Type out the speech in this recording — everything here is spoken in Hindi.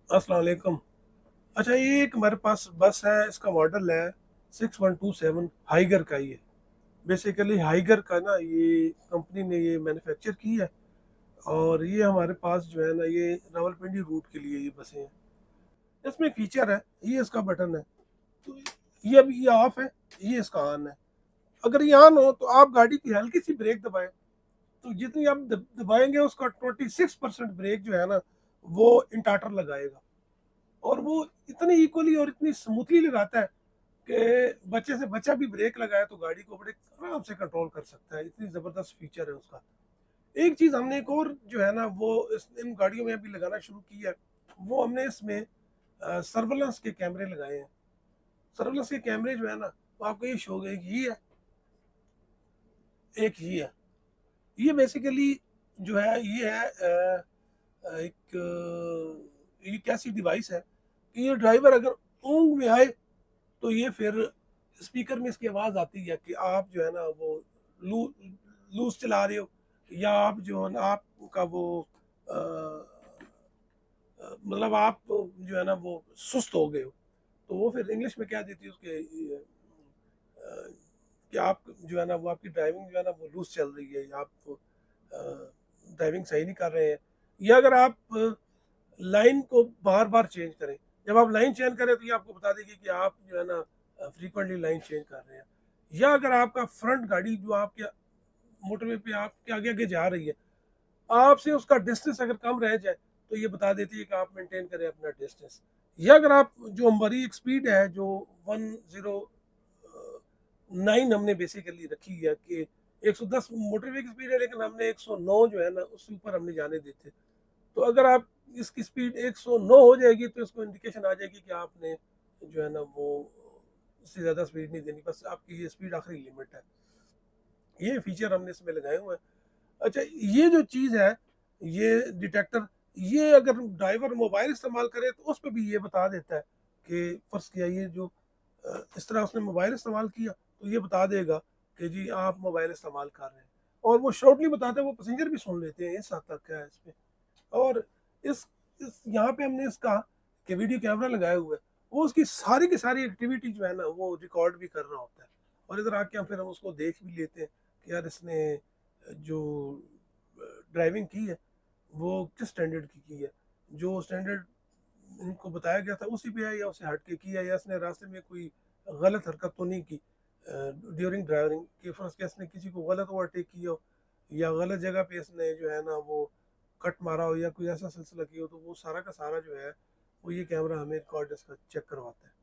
अस्सलाम वालेकुम। अच्छा, ये एक हमारे पास बस है, इसका मॉडल है 6127 हाइगर का। ये बेसिकली हाइगर का ना, ये कंपनी ने ये मैन्युफैक्चर की है। और ये हमारे पास जो है ना, ये रावलपिंडी रूट के लिए ये बसें हैं। इसमें फीचर है, ये इसका बटन है। तो ये अभी ये ऑफ है, ये इसका ऑन है। अगर ये ऑन हो तो आप गाड़ी की हल्की सी ब्रेक दबाएं, तो जितनी आप दबाएंगे उसका 26% ब्रेक जो है ना, वो इंटाटर लगाएगा। और वो इतनी इक्वली और इतनी स्मूथली लगाता है कि बच्चे से बच्चा भी ब्रेक लगाए तो गाड़ी को बड़े आराम से कंट्रोल कर सकता है। इतनी ज़बरदस्त फीचर है उसका। एक चीज़ हमने एक और जो है ना, वो इन गाड़ियों में अभी लगाना शुरू किया है। वो हमने इसमें सर्वेलेंस के कैमरे लगाए हैं। सर्वेलेंस के कैमरे जो है ना, वो आपको ये शो होगा कि ये है, एक ही है। ये बेसिकली जो है, ये है एक ये कैसी डिवाइस है कि ये ड्राइवर अगर ऊँग में आए तो ये फिर स्पीकर में इसकी आवाज़ आती है कि आप जो है ना वो लू लूज चला रहे हो, या आप जो है ना आपका वो मतलब आप जो है ना वो सुस्त हो गए हो। तो वो फिर इंग्लिश में क्या देती है उसके कि आप जो है ना वो आपकी ड्राइविंग जो है ना वो लूज चल रही है, या आप ड्राइविंग सही नहीं कर रहे हैं। या अगर आप लाइन को बार बार चेंज करें, जब आप लाइन चेंज करें तो ये आपको बता देगी कि आप जो है ना फ्रीक्वेंटली लाइन चेंज कर रहे हैं। या अगर आपका फ्रंट गाड़ी जो आपके मोटरवे पे आपके आगे आगे जा रही है, आपसे उसका डिस्टेंस अगर कम रह जाए तो ये बता देती है कि आप मेंटेन करें अपना डिस्टेंस। या अगर आप जो हमारी एक स्पीड है जो 109 हमने बेसिकली रखी है कि 110 मोटरवे की स्पीड है, लेकिन हमने 109 जो है ना उससे ऊपर हमने जाने देते। तो अगर आप इसकी स्पीड 109 हो जाएगी तो इसको इंडिकेशन आ जाएगी कि आपने जो है ना वो उससे ज़्यादा स्पीड नहीं देनी, बस आपकी ये स्पीड आखिरी लिमिट है। ये फीचर हमने इसमें लगाए हुए हैं। अच्छा, ये जो चीज़ है, ये डिटेक्टर, ये अगर ड्राइवर मोबाइल इस्तेमाल करे तो उस पर भी ये बता देता है कि फ़र्ज़ किया ये जो इस तरह उसने मोबाइल इस्तेमाल किया तो ये बता देगा कि जी आप मोबाइल इस्तेमाल कर रहे हैं। और वो शॉर्टली बताता है, वो पैसेंजर भी सुन लेते हैं, इस हद तक है इस पे। और इस यहाँ पे हमने इसका कि वीडियो कैमरा लगाया हुआ है, वो उसकी सारी की सारी एक्टिविटी जो है ना वो रिकॉर्ड भी कर रहा होता है। और इधर आके हम फिर हम उसको देख भी लेते हैं कि यार इसने जो ड्राइविंग की है वो किस स्टैंडर्ड की है। जो स्टैंडर्ड इनको बताया गया था उसी पे है, या उसे हट के किया, या इसने रास्ते में कोई गलत हरकत तो नहीं की ड्यूरिंग ड्राइविंग कि फर्स्ट केस ने किसी को गलत ओवरटेक किया हो, या गलत जगह पे इसने जो है ना वो कट मारा हो, या कोई ऐसा सिलसिला किया हो। तो वो सारा का सारा जो है वो ये कैमरा हमें रिकॉर्ड इसका चेक करवाता है।